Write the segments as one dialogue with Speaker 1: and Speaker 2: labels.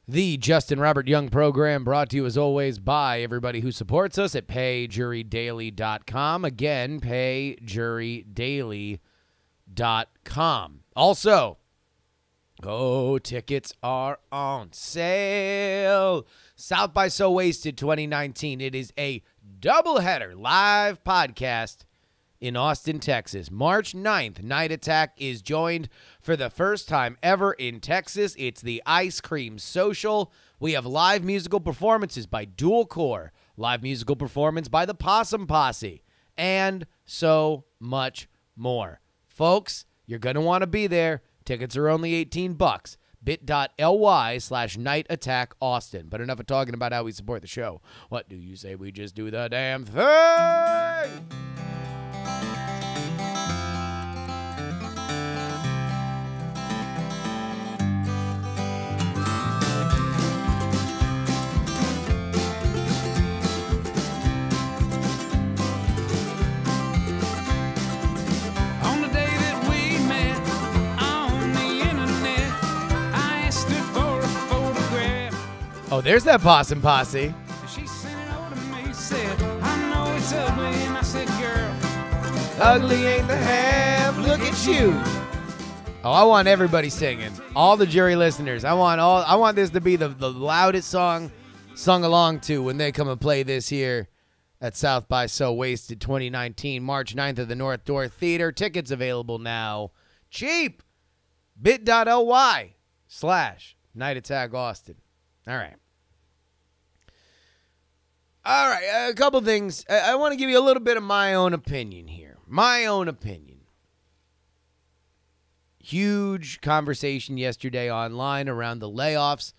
Speaker 1: The Justin Robert Young program brought to you as always by everybody who supports us at payjurydaily.com. Again, payjurydaily.com. Also, tickets are on sale. South by So Wasted 2019. It is a doubleheader live podcast in Austin, Texas. March 9th, Night Attack is joined for the first time ever in Texas. It's the Ice Cream Social. We have live musical performances by Dual Core, live musical performance by the Possum Posse, and so much more. Folks, you're going to want to be there. Tickets are only $18. bit.ly/Night Attack Austin. But enough of talking about how we support the show. What do you say we just do the damn thing? Oh, there's that Possum Posse.
Speaker 2: She sent it over to me, said, I know it's ugly, and I said, girl,
Speaker 1: ugly ain't the half, look at you. Oh, I want everybody singing. All the JuRY listeners. I want this to be the loudest song sung along to when they come and play this here at South by So Wasted 2019, March 9th at the North Door Theater. Tickets available now. Cheap. bit.ly/Night Attack Austin. All right. A couple things. I want to give you a little bit of my own opinion here. My own opinion. Huge conversation yesterday online around the layoffs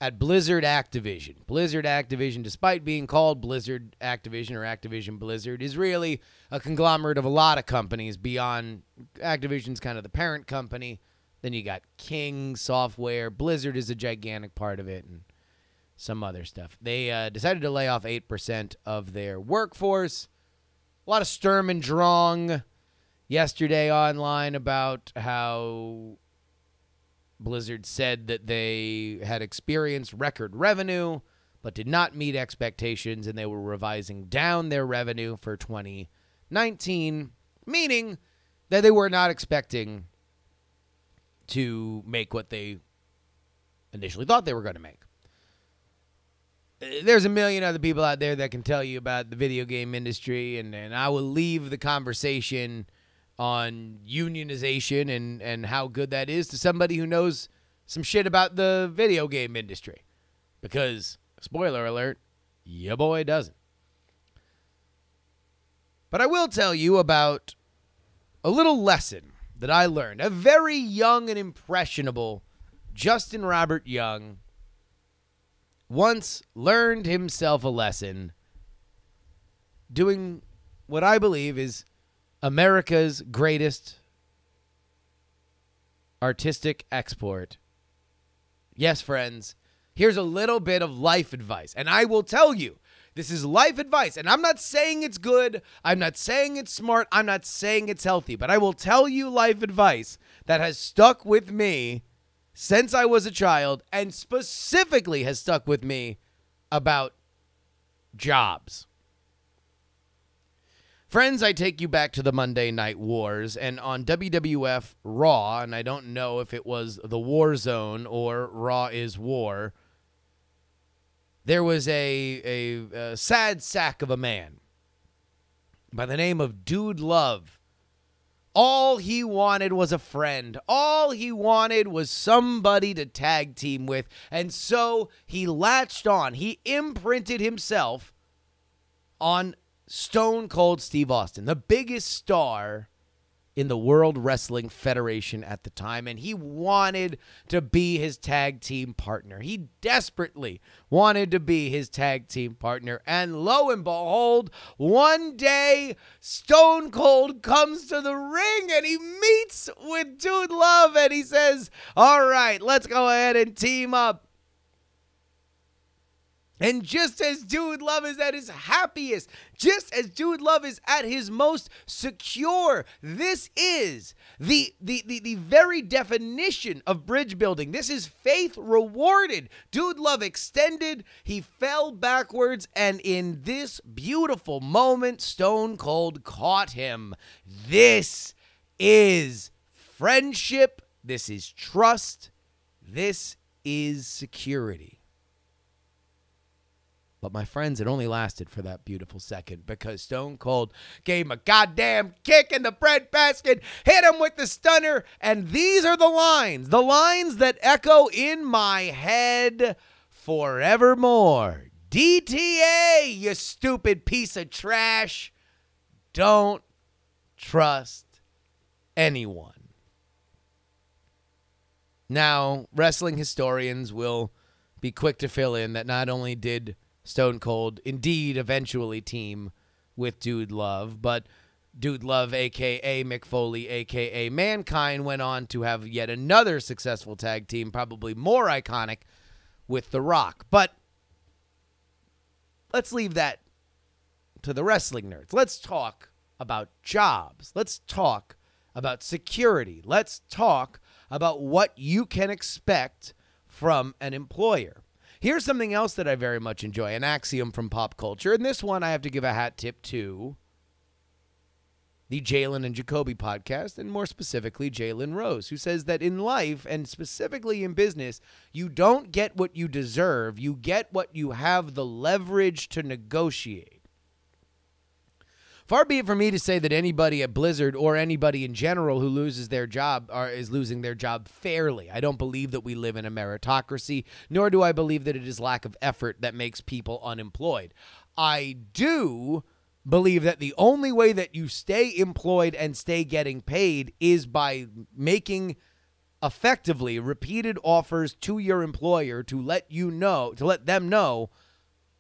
Speaker 1: at Blizzard Activision. Blizzard Activision, despite being called Blizzard Activision or Activision Blizzard, is really a conglomerate of a lot of companies beyond Activision's kind of the parent company. Then you got King Software. Blizzard is a gigantic part of it, and some other stuff. They decided to lay off 8% of their workforce. A lot of Sturm and Drang yesterday online about how Blizzard said that they had experienced record revenue but did not meet expectations, and they were revising down their revenue for 2019, meaning that they were not expecting to make what they initially thought they were going to make. There's a million other people out there that can tell you about the video game industry, and I will leave the conversation on unionization and how good that is to somebody who knows some shit about the video game industry. Because, spoiler alert, your boy doesn't. But I will tell you about a little lesson that I learned. A very young and impressionable Justin Robert Young once learned himself a lesson doing what I believe is America's greatest artistic export. Yes, friends, here's a little bit of life advice. And I will tell you, this is life advice. And I'm not saying it's good. I'm not saying it's smart. I'm not saying it's healthy. But I will tell you life advice that has stuck with me since I was a child, and specifically has stuck with me about jobs. Friends, I take you back to the Monday Night Wars, and on WWF Raw, and I don't know if it was the War Zone or Raw is War, there was a sad sack of a man by the name of Dude Love. All he wanted was a friend. All he wanted was somebody to tag team with. And so he latched on. He imprinted himself on Stone Cold Steve Austin, the biggest star in the World Wrestling Federation at the time, and he wanted to be his tag team partner. He desperately wanted to be his tag team partner, and lo and behold, one day, Stone Cold comes to the ring, and he meets with Dude Love, and he says, all right, let's go ahead and team up. And just as Dude Love is at his happiest, just as Dude Love is at his most secure, this is the very definition of bridge building. This is faith rewarded. Dude Love extended, he fell backwards, and in this beautiful moment, Stone Cold caught him. This is friendship. This is trust. This is security. But my friends, it only lasted for that beautiful second because Stone Cold gave him a goddamn kick in the breadbasket, hit him with the stunner, and these are the lines that echo in my head forevermore. DTA, you stupid piece of trash. Don't trust anyone. Now, wrestling historians will be quick to fill in that not only did Stone Cold indeed eventually team with Dude Love, but Dude Love, a.k.a. Mick Foley, a.k.a. Mankind, went on to have yet another successful tag team, probably more iconic, with The Rock. But let's leave that to the wrestling nerds. Let's talk about jobs. Let's talk about security. Let's talk about what you can expect from an employer. Here's something else that I very much enjoy, an axiom from pop culture. And this one I have to give a hat tip to the Jalen and Jacoby podcast, and more specifically, Jalen Rose, who says that in life, and specifically in business, you don't get what you deserve. You get what you have the leverage to negotiate. Far be it from me to say that anybody at Blizzard or anybody in general who loses their job is losing their job fairly. I don't believe that we live in a meritocracy, nor do I believe that it is lack of effort that makes people unemployed. I do believe that the only way that you stay employed and stay getting paid is by making effectively repeated offers to your employer to let them know,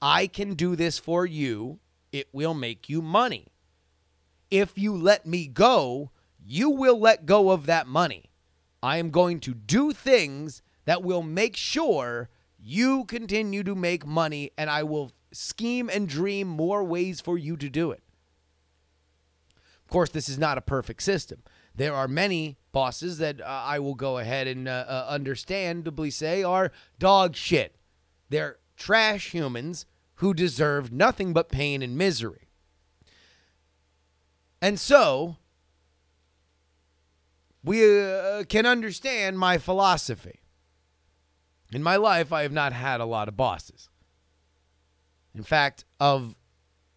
Speaker 1: I can do this for you. It will make you money. If you let me go, you will let go of that money. I am going to do things that will make sure you continue to make money, and I will scheme and dream more ways for you to do it. Of course, this is not a perfect system. There are many bosses that I will go ahead and understandably say are dog shit. They're trash humans who deserve nothing but pain and misery. And so, we can understand my philosophy. In my life, I have not had a lot of bosses. In fact, of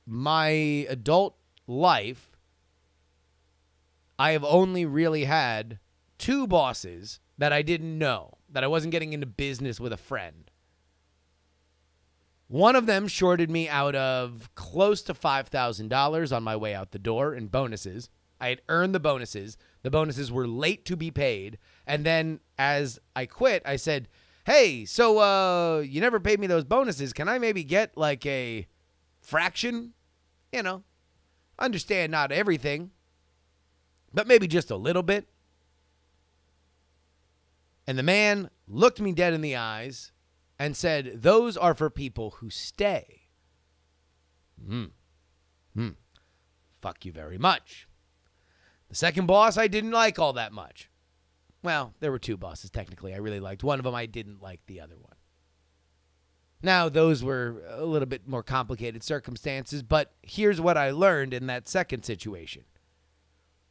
Speaker 1: my adult life, I have only really had 2 bosses that I didn't know, that I wasn't getting into business with a friend. One of them shorted me out of close to $5,000 on my way out the door in bonuses. I had earned the bonuses. The bonuses were late to be paid. And then as I quit, I said, hey, so you never paid me those bonuses. Can I maybe get like a fraction? You know, understand not everything, but maybe just a little bit. And the man looked me dead in the eyes and said, those are for people who stay. Fuck you very much. The second boss I didn't like all that much. Well, there were 2 bosses technically I really liked. One of them I didn't like the other one. Now, those were a little bit more complicated circumstances, but here's what I learned in that second situation.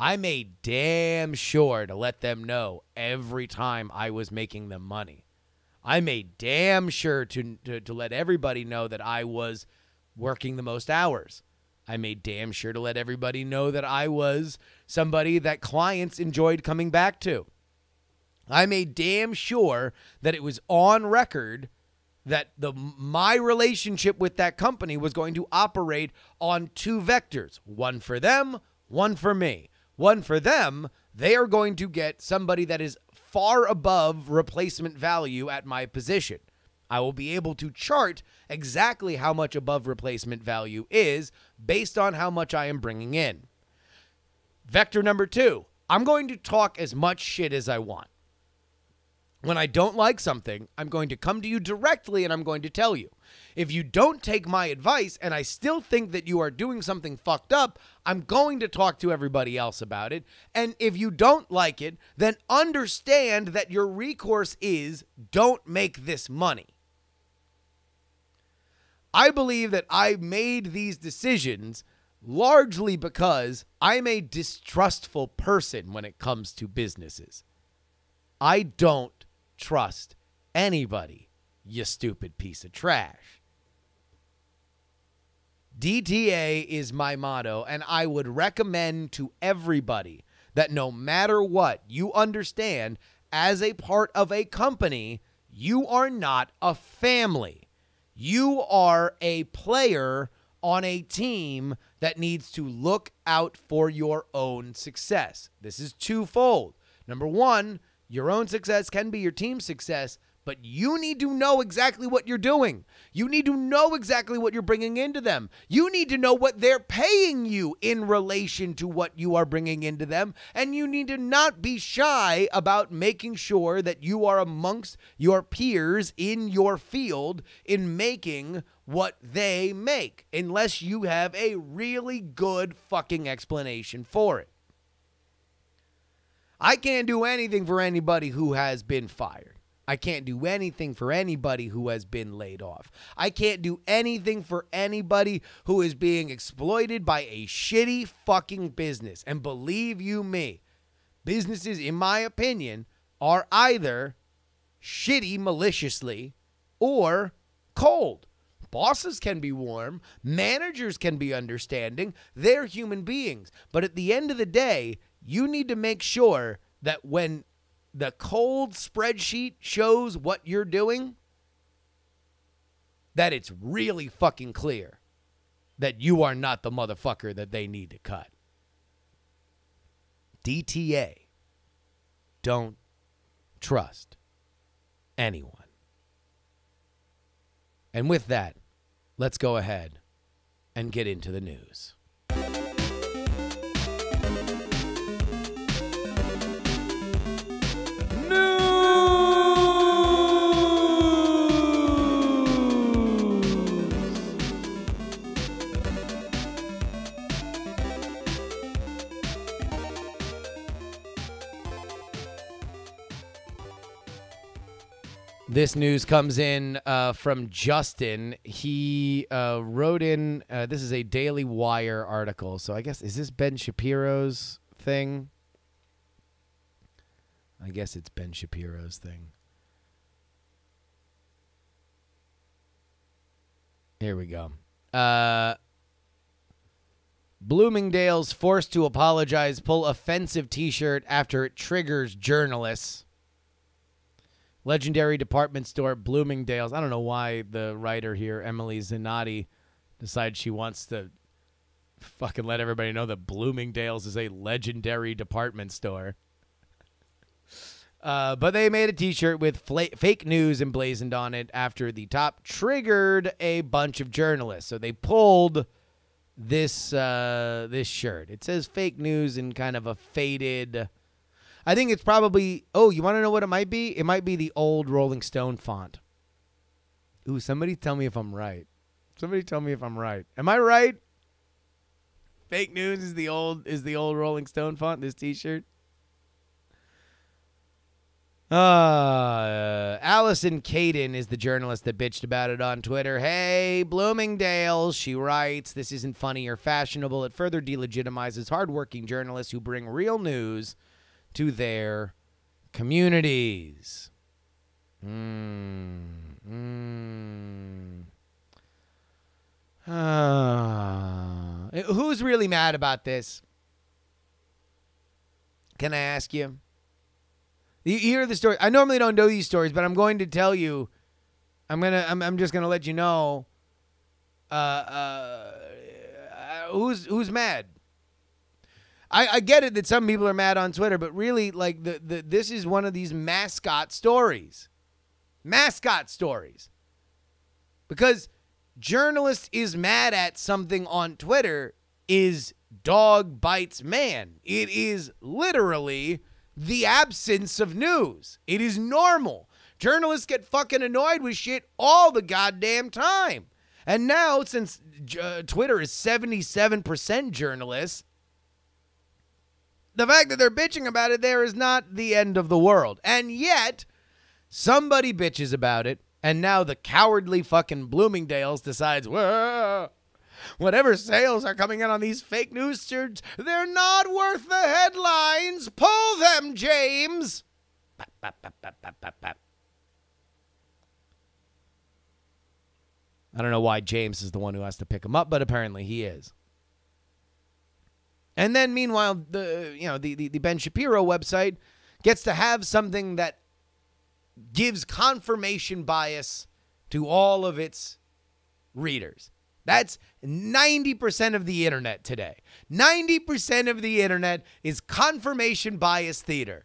Speaker 1: I made damn sure to let them know every time I was making them money. I made damn sure to let everybody know that I was working the most hours. I made damn sure to let everybody know that I was somebody that clients enjoyed coming back to. I made damn sure that it was on record that my relationship with that company was going to operate on 2 vectors. One for them, one for me. One for them, they are going to get somebody that is far above replacement value at my position. I will be able to chart exactly how much above replacement value is based on how much I am bringing in. Vector number 2, I'm going to talk as much shit as I want. When I don't like something, I'm going to come to you directly and I'm going to tell you. If you don't take my advice and I still think that you are doing something fucked up, I'm going to talk to everybody else about it. And if you don't like it, then understand that your recourse is don't make this money. I believe that I made these decisions largely because I'm a distrustful person when it comes to businesses. I don't trust anybody, you stupid piece of trash. DTA is my motto, and I would recommend to everybody that no matter what, you understand as a part of a company, you are not a family. You are a player on a team that needs to look out for your own success. This is twofold. Number one, your own success can be your team's success, but you need to know exactly what you're doing. You need to know exactly what you're bringing into them. You need to know what they're paying you in relation to what you are bringing into them. And you need to not be shy about making sure that you are amongst your peers in your field in making what they make, unless you have a really good fucking explanation for it. I can't do anything for anybody who has been fired. I can't do anything for anybody who has been laid off. I can't do anything for anybody who is being exploited by a shitty fucking business. And believe you me, businesses, in my opinion, are either shitty maliciously or cold. Bosses can be warm. Managers can be understanding. They're human beings. But at the end of the day, you need to make sure that when the cold spreadsheet shows what you're doing, that it's really fucking clear that you are not the motherfucker that they need to cut. DTA. Don't trust anyone. And with that, let's go ahead and get into the news. This news comes in from Justin. He wrote in, this is a Daily Wire article. So I guess, is this Ben Shapiro's thing? I guess it's Ben Shapiro's thing. Here we go. Bloomingdale's forced to apologize, pull offensive t-shirt after it triggers journalists. Legendary department store Bloomingdale's. I don't know why the writer here, Emily Zanotti, decides she wants to fucking let everybody know that Bloomingdale's is a legendary department store. But they made a t-shirt with fake news emblazoned on it after the top triggered a bunch of journalists. So they pulled this this shirt. It says fake news in kind of a faded... I think it's probably... Oh, you want to know what it might be? It might be the old Rolling Stone font. Ooh, somebody tell me if I'm right. Somebody tell me if I'm right. Am I right? Fake news is the old Rolling Stone font, this t-shirt. Allison Caden is the journalist that bitched about it on Twitter. Hey, Bloomingdale's, she writes, this isn't funny or fashionable. It further delegitimizes hardworking journalists who bring real news to their communities. Who's really mad about this? Can I ask you? You hear the story. I normally don't know these stories, but I'm going to tell you. I'm just gonna let you know. Who's mad? I get it that some people are mad on Twitter, but really, like this is one of these mascot stories. Mascot stories. Because journalist is mad at something on Twitter is dog bites man. It is literally the absence of news. It is normal. Journalists get fucking annoyed with shit all the goddamn time. And now, since Twitter is 77% journalists, the fact that they're bitching about it there is not the end of the world. And yet, somebody bitches about it, and now the cowardly fucking Bloomingdale's decides, whoa, whatever sales are coming in on these fake news shirts, they're not worth the headlines. Pull them, James. I don't know why James is the one who has to pick him up, but apparently he is. And then meanwhile, the Ben Shapiro website gets to have something that gives confirmation bias to all of its readers. That's 90% of the internet today. 90% of the internet is confirmation bias theater.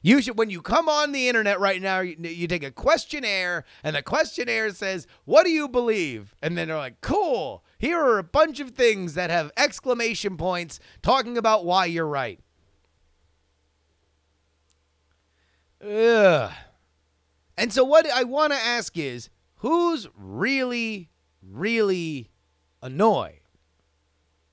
Speaker 1: You should, when you come on the internet right now, you take a questionnaire, and the questionnaire says, what do you believe? And then they're like, cool, here are a bunch of things that have exclamation points talking about why you're right. Ugh. And so what I want to ask is, who's really, really annoyed?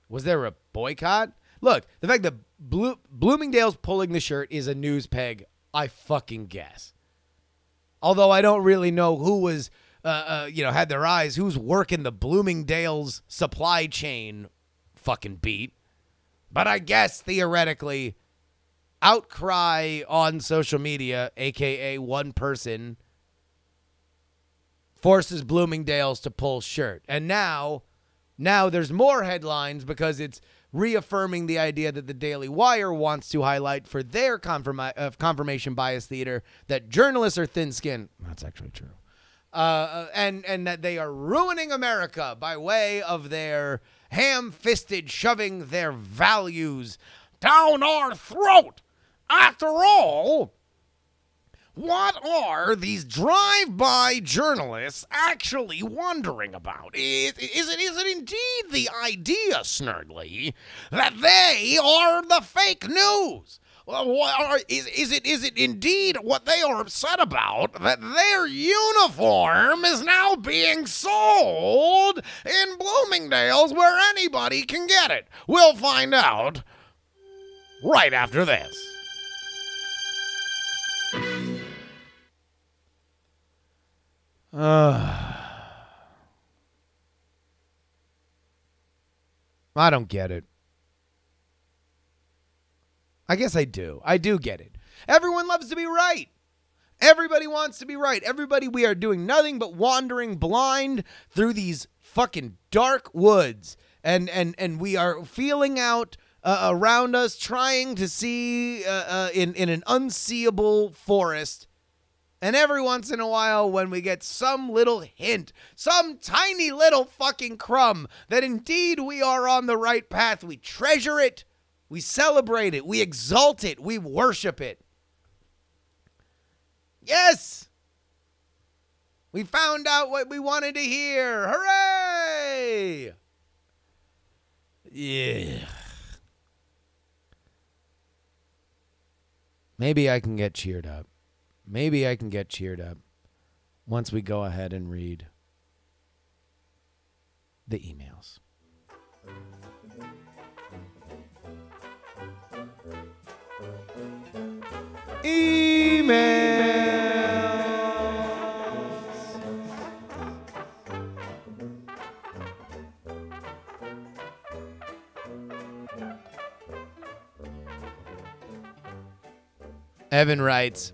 Speaker 1: Was there a boycott? Look, the fact that Bloomingdale's pulling the shirt is a news peg, I fucking guess. Although I don't really know who was, had their eyes, who's working the Bloomingdale's supply chain fucking beat. But I guess, theoretically, outcry on social media, a.k.a. one person, forces Bloomingdale's to pull shirt. And now there's more headlines because it's reaffirming the idea that the Daily Wire wants to highlight for their confirmation bias theater that journalists are thin-skinned. That's actually true. And that they are ruining America by way of their ham-fisted shoving their values down our throat. After all, what are these drive-by journalists actually wondering about? Is it indeed the idea, Snurdly, that they are the fake news? Is it indeed what they are upset about, that their uniform is now being sold in Bloomingdale's where anybody can get it? We'll find out right after this. I don't get it. I guess I do. I do get it. Everyone loves to be right. Everybody wants to be right. We are doing nothing but wandering blind through these fucking dark woods. And we are feeling out around us, trying to see in an unseeable forest. And every once in a while, when we get some little hint, some tiny little fucking crumb that indeed we are on the right path, we treasure it, we celebrate it, we exalt it, we worship it. Yes! We found out what we wanted to hear. Hooray! Yeah. Maybe I can get cheered up. Maybe I can get cheered up once we go ahead and read the emails. Evan writes,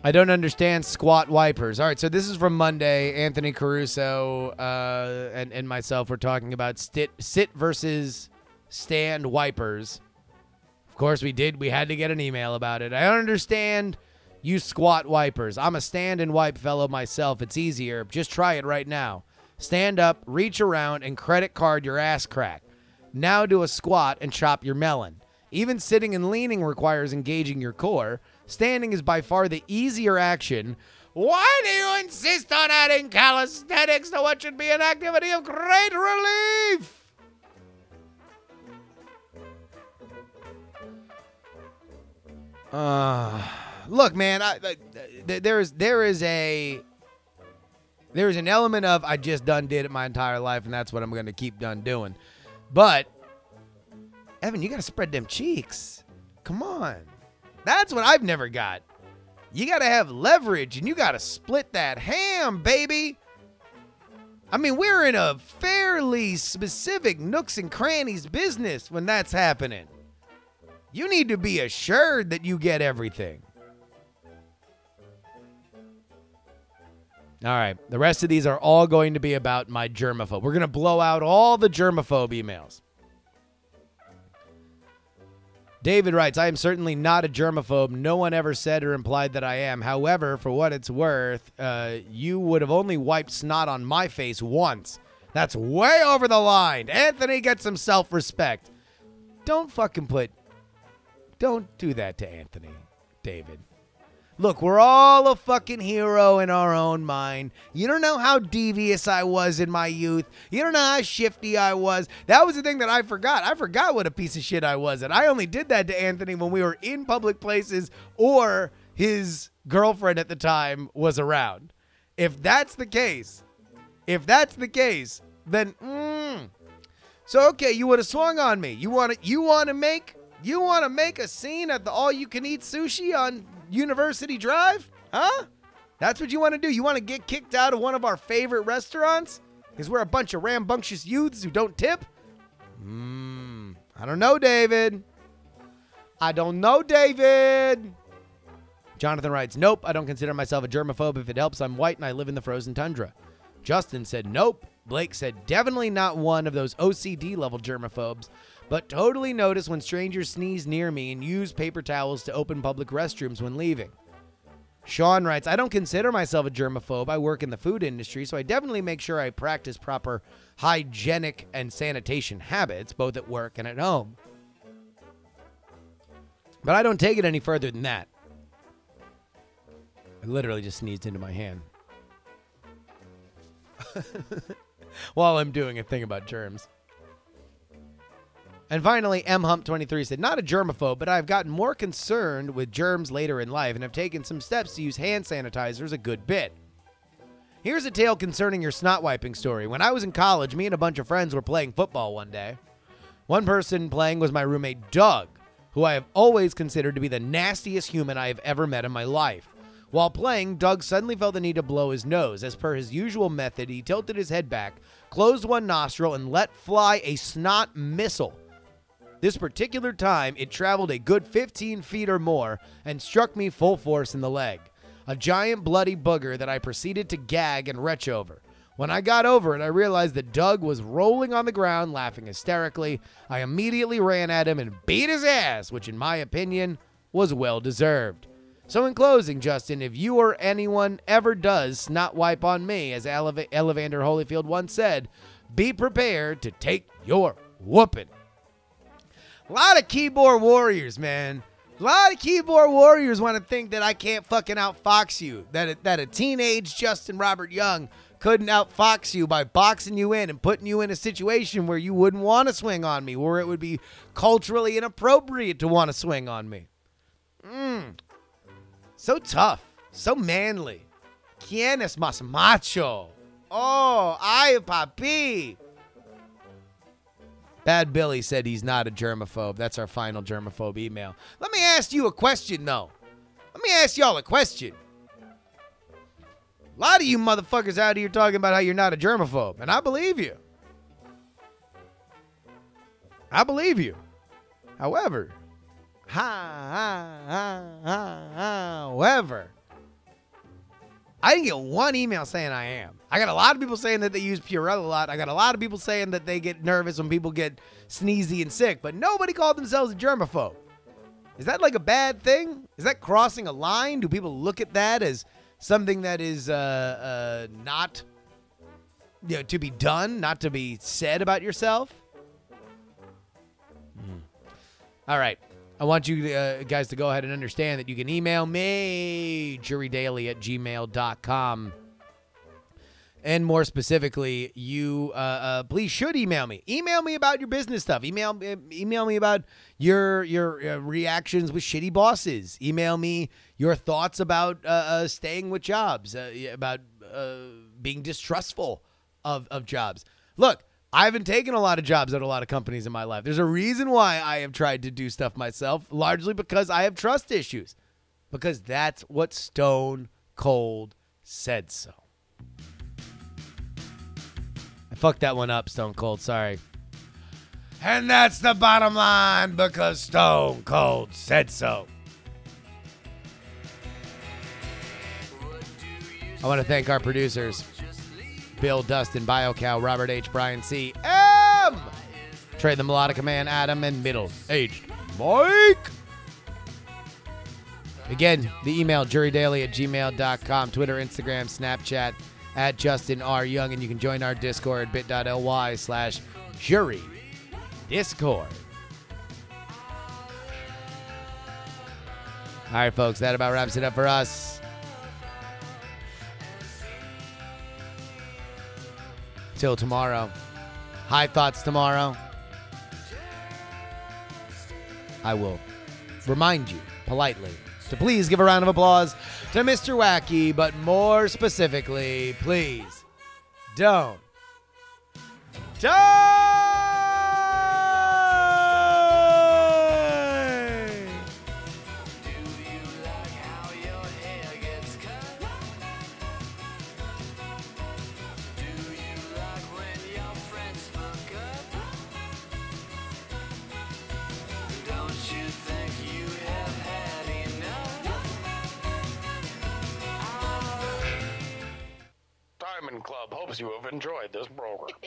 Speaker 1: I don't understand squat wipers. All right, so this is from Monday. Anthony Caruso and myself were talking about sit versus stand wipers. Of course, we did. We had to get an email about it. I don't understand you squat wipers. I'm a stand and wipe fellow myself. It's easier. Just try it right now. Stand up, reach around, and credit card your ass crack. Now do a squat and chop your melon. Even sitting and leaning requires engaging your core. Standing is by far the easier action. Why do you insist on adding calisthenics to what should be an activity of great relief? Look, man, there is an element of I just done did it my entire life, and that's what I'm going to keep done doing. But, Evan, you got to spread them cheeks. Come on. That's what I've never got. You got to have leverage, and you got to split that ham, baby. I mean, we're in a fairly specific nooks and crannies business when that's happening. You need to be assured that you get everything. All right. The rest of these are all going to be about my germaphobe. We're going to blow out all the germaphobe emails. David writes, I am certainly not a germaphobe. No one ever said or implied that I am. However, for what it's worth, you would have only wiped snot on my face once. That's way over the line. Anthony, get some self-respect. Don't do that to Anthony, David. Look, we're all a fucking hero in our own mind. You don't know how devious I was in my youth. You don't know how shifty I was. That was the thing that I forgot. I forgot what a piece of shit I was. And I only did that to Anthony when we were in public places or his girlfriend at the time was around. If that's the case, then, So, okay, you would have swung on me. You want to make a scene at the all-you-can-eat sushi on University Drive? Huh? That's what you want to do? You want to get kicked out of one of our favorite restaurants? Because we're a bunch of rambunctious youths who don't tip? I don't know, David. Jonathan writes, nope, I don't consider myself a germaphobe. If it helps, I'm white and I live in the frozen tundra. Justin said, nope. Blake said, definitely not one of those OCD-level germaphobes, but totally notice when strangers sneeze near me and use paper towels to open public restrooms when leaving. Sean writes, I don't consider myself a germaphobe. I work in the food industry, so I definitely make sure I practice proper hygienic and sanitation habits, both at work and at home. But I don't take it any further than that. I literally just sneezed into my hand. While I'm doing a thing about germs. And finally, mhump23 said, not a germaphobe, but I've gotten more concerned with germs later in life and have taken some steps to use hand sanitizers a good bit. Here's a tale concerning your snot wiping story. When I was in college, me and a bunch of friends were playing football one day. One person playing was my roommate, Doug, who I have always considered to be the nastiest human I have ever met in my life. While playing, Doug suddenly felt the need to blow his nose. As per his usual method, he tilted his head back, closed one nostril, and let fly a snot missile. This particular time, it traveled a good 15 feet or more and struck me full force in the leg. A giant bloody booger that I proceeded to gag and retch over. When I got over it, I realized that Doug was rolling on the ground, laughing hysterically. I immediately ran at him and beat his ass, which in my opinion was well deserved. So in closing, Justin, if you or anyone ever does snot wipe on me, as Evander Holyfield once said, be prepared to take your whooping. A lot of keyboard warriors, man. A lot of keyboard warriors want to think that I can't fucking outfox you. That a teenage Justin Robert Young couldn't outfox you by boxing you in and putting you in a situation where you wouldn't want to swing on me, where it would be culturally inappropriate to want to swing on me. So tough. So manly. ¿Quién es más macho? Oh, ay, papi. Bad Billy said he's not a germaphobe. That's our final germaphobe email. Let me ask you a question, though. Let me ask y'all a question. A lot of you motherfuckers out here talking about how you're not a germaphobe, and I believe you. However, I didn't get one email saying I am. I got a lot of people saying that they use Purell a lot. I got a lot of people saying that they get nervous when people get sneezy and sick, but nobody called themselves a germaphobe. Is that like a bad thing? Is that crossing a line? Do people look at that as something that is not, to be done, not to be said about yourself? All right. I want you guys to go ahead and understand that you can email me, jurydaily@gmail.com. and more specifically, you please should email me. Email me about your business stuff. Email me about your reactions with shitty bosses. Email me your thoughts about staying with jobs, about being distrustful of jobs. Look, I haven't taken a lot of jobs at a lot of companies in my life. There's a reason why I have tried to do stuff myself, largely because I have trust issues. Because that's what Stone Cold said so. I fucked that one up, Stone Cold. Sorry. And that's the bottom line because Stone Cold said so. I want to thank our producers, Bill, Dustin, BioCow, Robert H., Brian C., M., Trey the Melodica Man, Adam, and middle-aged Mike. Again, the email, jurydaily@gmail.com, Twitter, Instagram, Snapchat, @JustinRYoung, and you can join our Discord, bit.ly/jury Discord. All right, folks, that about wraps it up for us. Till tomorrow. High thoughts tomorrow. I will remind you politely to please give a round of applause to Mr. Wacky, but more specifically, please don't die!
Speaker 3: Diamond Club hopes you have enjoyed this program.